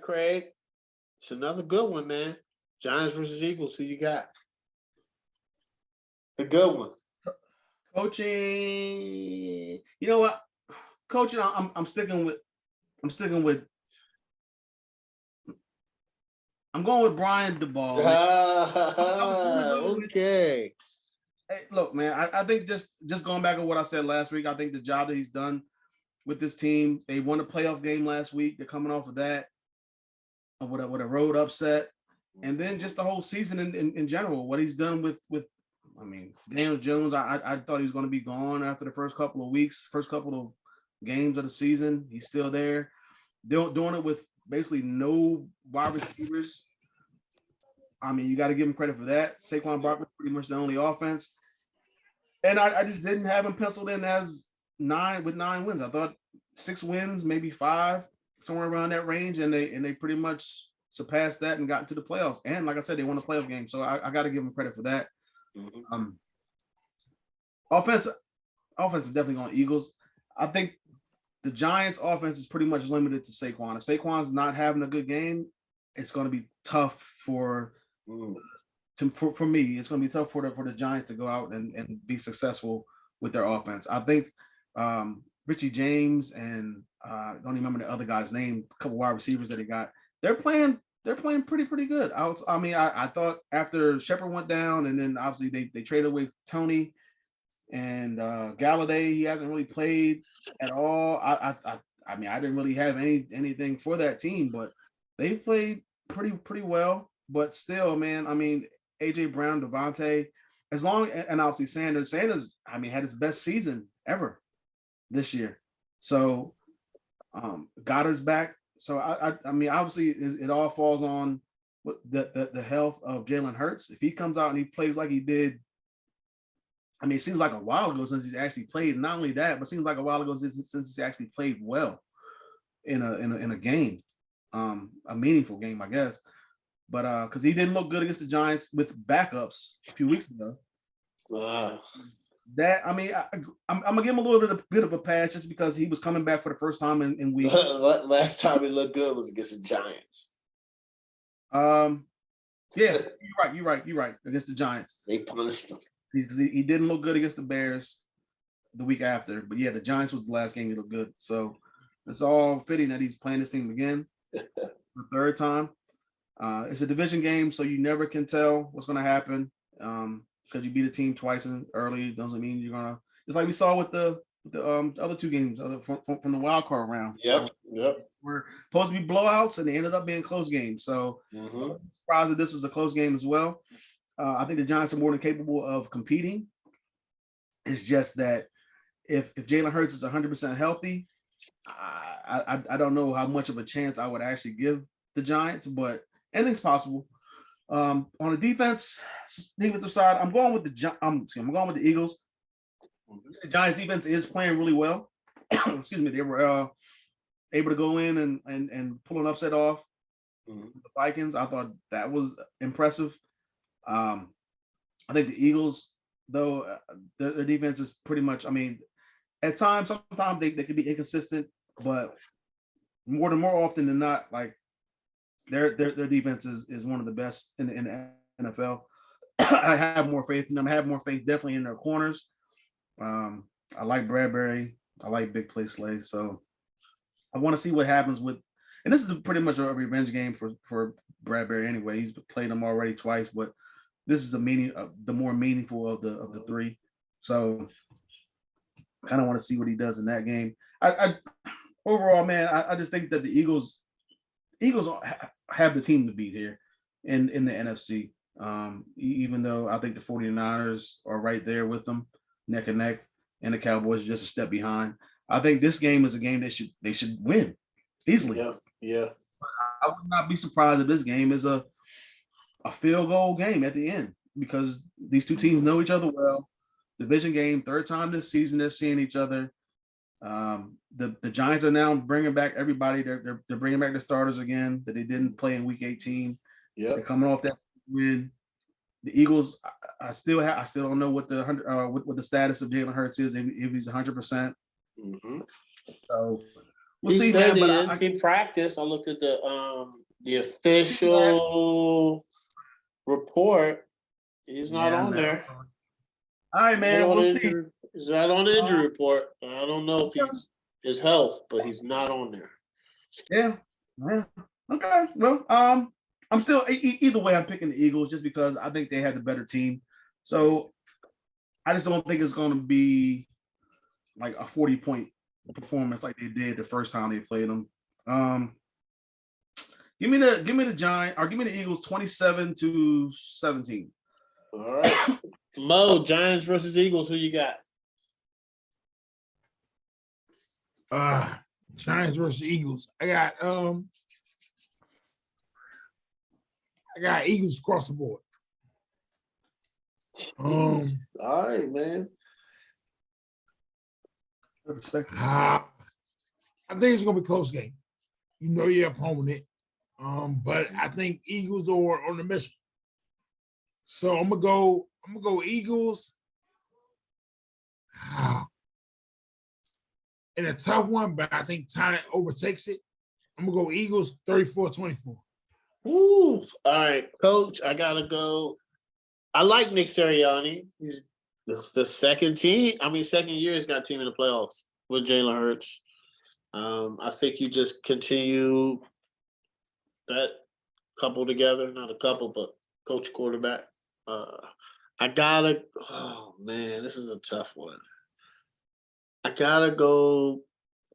Craig. It's another good one, man. Giants versus Eagles. Who you got? A good one. Coaching. You know what? Coaching. I'm sticking with. I'm going with Brian DeBall. Okay. Hey, look, man. I think just going back on what I said last week. I think the job that he's done with this team. They won a playoff game last week. They're coming off of that. With a road upset, and then just the whole season in general. What he's done with. I mean, Daniel Jones. I thought he was going to be gone after the first couple of weeks, first couple of games of the season. He's still there. They're doing it with basically no wide receivers. I mean, you got to give him credit for that. Saquon Barkley pretty much the only offense. And I just didn't have him penciled in as 9 wins. I thought 6 wins, maybe 5, somewhere around that range. And they pretty much surpassed that and got into the playoffs. And like I said, they won a playoff game. So I got to give them credit for that. Mm-hmm. Offense is definitely going Eagles. I think the Giants' offense is pretty much limited to Saquon. If Saquon's not having a good game, it's going to be tough for me. It's going to be tough for the Giants to go out and be successful with their offense. I think Richie James and I don't remember the other guy's name, a couple wide receivers that he got. They're playing pretty good. I thought after Shepard went down, and then obviously they traded away Tony and Galladay. He hasn't really played at all. I didn't really have anything for that team, but they played pretty well. But still, man, I mean, AJ Brown, Devontae, and obviously Sanders, had his best season ever this year. So Goddard's back. So I mean, obviously it all falls on the health of Jalen Hurts. If he comes out and he plays like he did, I mean, it seems like a while ago since he's actually played. Not only that, but it seems like a while ago since he's actually played well in a game, a meaningful game, I guess. But because he didn't look good against the Giants with backups a few weeks ago. That I mean, I'm gonna give him a little bit of a pass just because he was coming back for the first time in weeks. Last time he looked good was against the Giants. Yeah, you're right. Against the Giants, they punished him because he didn't look good against the Bears the week after. But yeah, the Giants was the last game he looked good. So it's all fitting that he's playing this team again the third time. It's a division game, so you never can tell what's going to happen. Because you beat a team twice early doesn't mean you're gonna. It's like we saw with the other 2 games from the wild card round. Yep. We're supposed to be blowouts, and they ended up being close games. So I'm surprised that this is a close game as well. I think the Giants are more than capable of competing. It's just that if Jalen Hurts is 100% healthy, I don't know how much of a chance I would actually give the Giants, but anything's possible. On the defensive side, I'm going with the Eagles. The Giants defense is playing really well. Excuse me, they were able to go in and pull an upset off the Vikings. I thought that was impressive. I think the Eagles, though, their defense is pretty much. I mean, at times, sometimes they can be inconsistent, but more often than not, like. Their defense is one of the best in the NFL. I have more faith in them. I have more faith definitely in their corners. I like Bradbury. I like big play Slay. So I want to see what happens with. And this is pretty much a revenge game for Bradbury anyway. He's played them already twice, but this is the more meaningful of the 3. So I kind of want to see what he does in that game. I overall, man, I just think that the Eagles have the team to beat here in the NFC. Even though I think the 49ers are right there with them, neck and neck, and the Cowboys are just a step behind. I think this game is a game they should win easily. Yeah. I would not be surprised if this game is a field goal game at the end because these 2 teams know each other well. Division game, 3rd time this season they're seeing each other. The Giants are now bringing back everybody. They're bringing back the starters again that they didn't play in Week 18. Yeah, they're coming off that win. The Eagles, I still don't know what the status of Jalen Hurts is if he's 100%. So We'll He see, said man. he But is. He practiced. I looked at the I official report. He's not yeah, on man. there. All right, He's not man. on We'll the see. injury. He's not on the Uh, injury report. I don't know if he's his health, but he's not on there. yeah. Yeah. Okay. Well, I'm still either way. I'm picking the Eagles just because I think they had the better team. So I just don't think it's going to be like a 40-point performance like they did the first time they played them. Give me the Giants or give me the Eagles 27-17. All right. Mo, Giants versus Eagles. Who you got? Giants versus Eagles. I got Eagles across the board. All right, man. I think it's gonna be a close game. You know your opponent. But I think Eagles are on the mission. So I'm gonna go Eagles. In a tough one, but I think talent overtakes it. I'm gonna go Eagles 34-24. Woo. All right, Coach. I gotta go. I like Nick Sirianni. He's the second year he's got a team in the playoffs with Jalen Hurts. I think you just continue that couple together, not a couple, but coach quarterback. Oh man, this is a tough one. I gotta go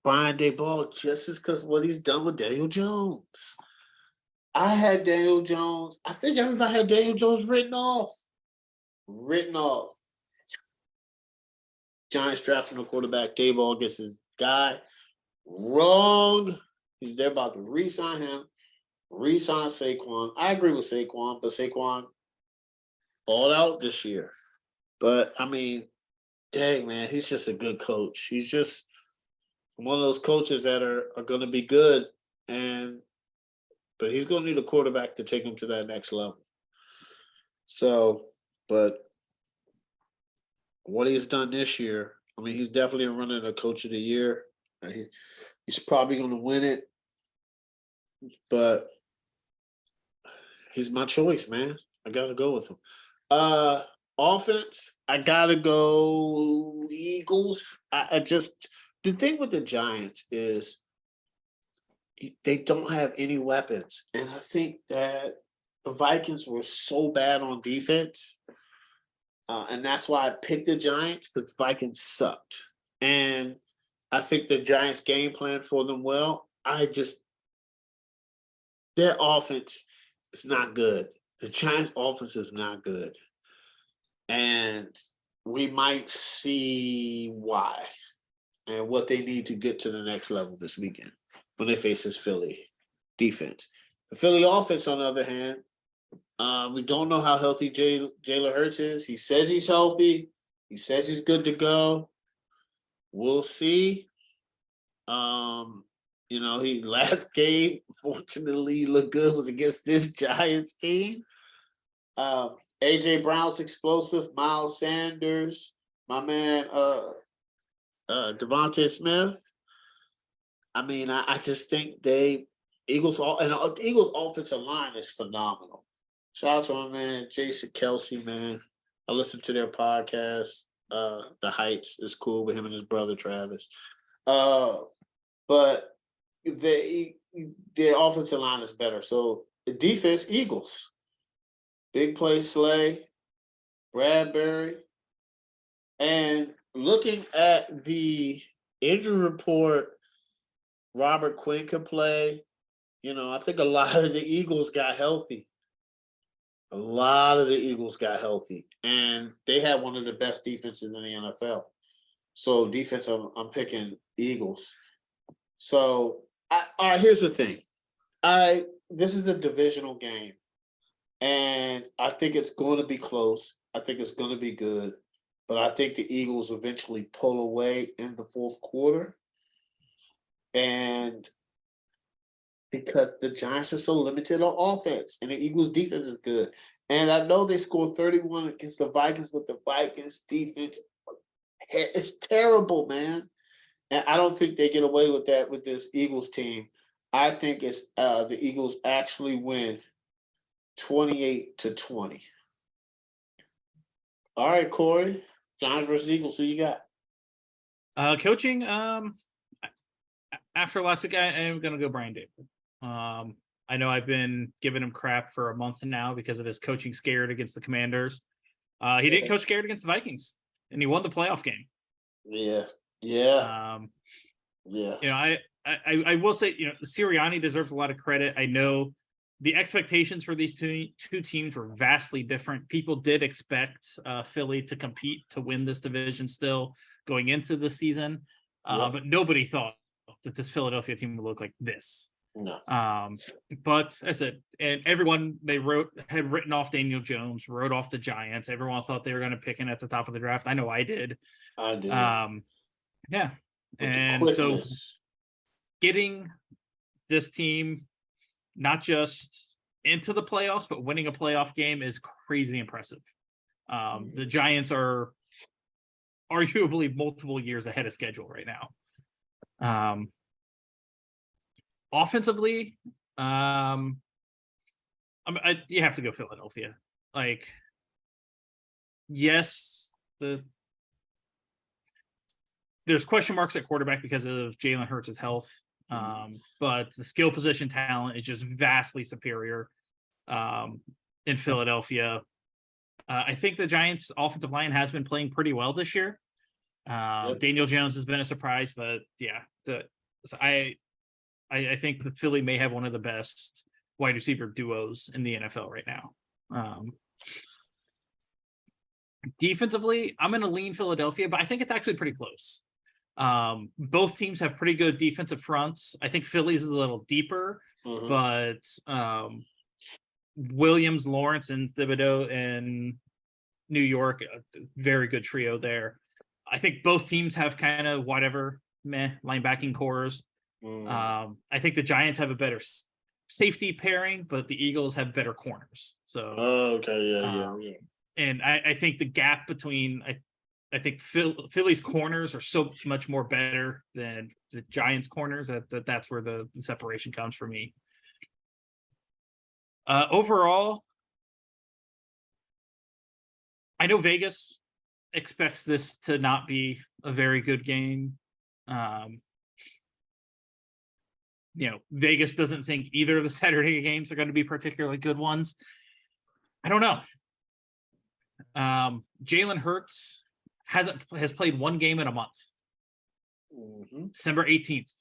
Brian Daboll just as because what he's done with Daniel Jones. I had Daniel Jones. I think everybody had Daniel Jones written off. Giants drafting a quarterback. Daboll gets his guy. Wrong. They're about to re-sign him. Re-sign Saquon. I agree with Saquon, but Saquon balled out this year. But I mean, dang man, he's just a good coach. He's just one of those coaches that are going to be good, but he's going to need a quarterback to take him to that next level. So, but what he's done this year, I mean, he's definitely running a coach of the year. He's probably going to win it, but he's my choice, man. I got to go with him. Offense, I got to go Eagles. The thing with the Giants is they don't have any weapons. And I think that the Vikings were so bad on defense. And that's why I picked the Giants, because the Vikings sucked. And I think the Giants game plan for them well. Their offense is not good. The Giants offense is not good. And we might see why and what they need to get to the next level this weekend when they face this Philly defense. The Philly offense, on the other hand, we don't know how healthy Jalen Hurts is. He says he's healthy. He says he's good to go. We'll see. He last game, fortunately, he looked good, was against this Giants team. AJ Brown's explosive, Miles Sanders, my man Devontae Smith. I mean, I just think Eagles offensive line is phenomenal. Shout out to my man Jason Kelsey, man. I listened to their podcast. The Heights is cool with him and his brother Travis. But their offensive line is better. So the defense, Eagles. Big play Slay, Bradbury. And looking at the injury report, Robert Quinn could play. I think a lot of the Eagles got healthy. And they had one of the best defenses in the NFL. So defense, I'm picking Eagles. So, all right, here's the thing. This is a divisional game. And I think it's going to be close. I think it's going to be good. But I think the Eagles eventually pull away in the fourth quarter. And because the Giants are so limited on offense and the Eagles defense is good. And I know they scored 31 against the Vikings, but the Vikings defense is terrible, man. And I don't think they get away with that with this Eagles team. I think it's the Eagles actually win 28-20. All right, Corey. Giants versus Eagles. Who you got? Coaching. After last week, I am going to go Brian Daboll. I know I've been giving him crap for a month now because of his coaching scared against the Commanders. He didn't coach scared against the Vikings, and he won the playoff game. Yeah. I will say, Sirianni deserves a lot of credit. I know the expectations for these two teams were vastly different. People did expect Philly to compete to win this division still going into the season, but nobody thought that this Philadelphia team would look like this. No. But as I said, and everyone had written off Daniel Jones, wrote off the Giants. Everyone thought they were going to pick him at the top of the draft. I know I did. Yeah. And so getting this team not just into the playoffs, but winning a playoff game is crazy impressive. The Giants are arguably multiple years ahead of schedule right now. Offensively, you have to go Philadelphia. Like, yes, there's question marks at quarterback because of Jalen Hurts' health, but the skill position talent is just vastly superior in Philadelphia. I think the Giants' offensive line has been playing pretty well this year. Daniel Jones has been a surprise, but I think that Philly may have one of the best wide receiver duos in the NFL right now. Defensively, I'm going to lean Philadelphia, but I think it's actually pretty close. Both teams have pretty good defensive fronts. I think Philly's is a little deeper, but Williams, Lawrence, and Thibodeau in New York, a very good trio there. I think both teams have kind of linebacking cores. I think the Giants have a better safety pairing, but the Eagles have better corners. So and I think the gap between I think Philly's corners are so much more better than the Giants' corners that's where the separation comes for me. Overall, I know Vegas expects this to not be a very good game. Vegas doesn't think either of the Saturday games are going to be particularly good ones. I don't know. Jalen Hurts has played one game in a month. December 18th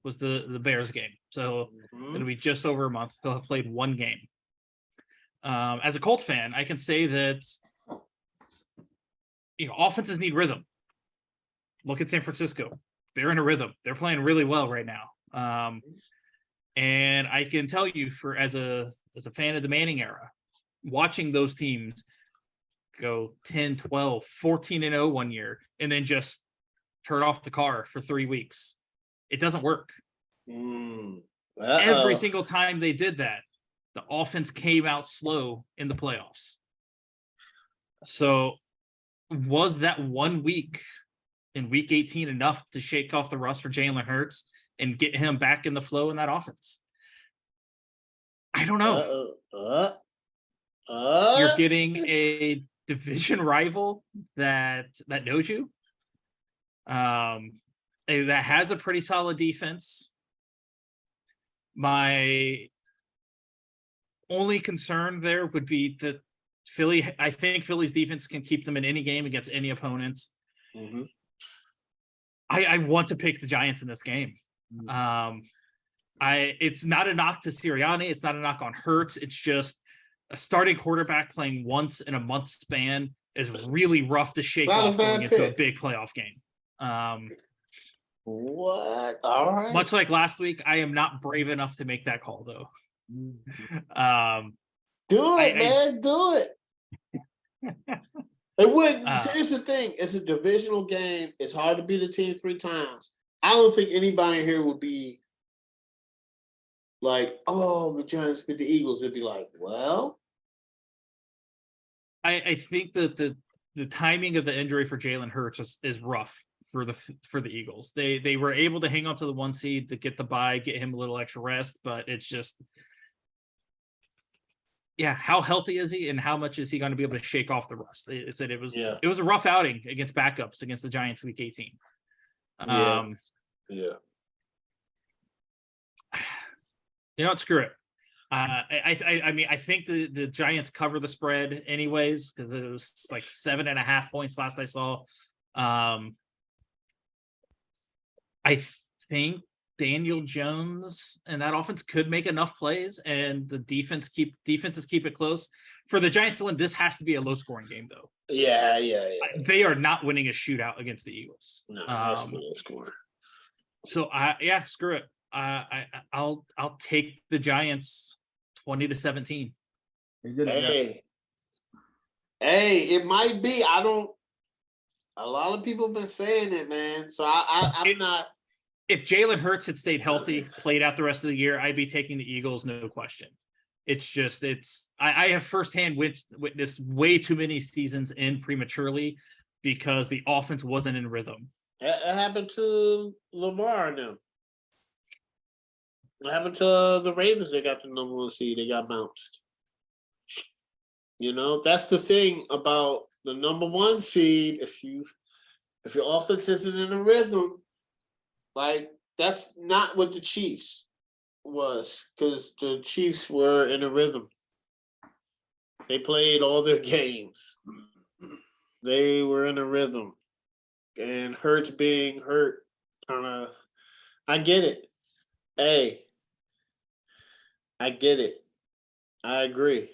was the Bears game. So it'll be just over a month. He'll have played one game. As a Colts fan, I can say that offenses need rhythm. Look at San Francisco. They're in a rhythm. They're playing really well right now. And I can tell you, as a fan of the Manning era, watching those teams go 10, 12, 14-0 one year, and then just turn off the car for 3 weeks. It doesn't work. Every single time they did that, the offense came out slow in the playoffs. So was that 1 week in week 18 enough to shake off the rust for Jalen Hurts and get him back in the flow in that offense? I don't know. You're getting a division rival that knows you, that has a pretty solid defense. My only concern there would be that I think Philly's defense can keep them in any game against any opponents. I want to pick the Giants in this game. It's not a knock to Sirianni. It's not a knock on Hurts. It's just a starting quarterback playing once in a month span is really rough to shake off going into a big playoff game. What? All right. Much like last week, I am not brave enough to make that call, though. Do it, man. Do it. It wouldn't. See, here's the thing. It's a divisional game. It's hard to beat a team 3 times. I don't think anybody here would be like, oh, the Giants beat the Eagles. It'd be like, well. I think that the timing of the injury for Jalen Hurts is rough. for the Eagles. They were able to hang on to the 1 seed to get the bye, get him a little extra rest, but it's just, yeah, how healthy is he and how much is he going to be able to shake off the rust? It was a rough outing against backups against the Giants week 18. Yeah. You know what? Screw it. I mean, I think the Giants cover the spread anyways because it was like 7.5 points last I saw. I think Daniel Jones and that offense could make enough plays, and the defenses keep it close. For the Giants to win, this has to be a low scoring game, though. Yeah. They are not winning a shootout against the Eagles. No, that's what they're scoring. So screw it. I'll take the Giants 20-17. Hey, it might be. A lot of people have been saying it, man. So I'm not. If Jalen Hurts had stayed healthy, played out the rest of the year, I'd be taking the Eagles, no question. It's just, I have firsthand witnessed way too many seasons end prematurely because the offense wasn't in rhythm. It happened to Lamar and them. It happened to the Ravens. They got the number 1 seed. They got bounced. You know, that's the thing about the number 1 seed. If your offense isn't in a rhythm, like that's not what the Chiefs was, because the Chiefs were in a rhythm. They played all their games. They were in a rhythm. And Hurts being hurt, I get it. Hey, I get it. I agree.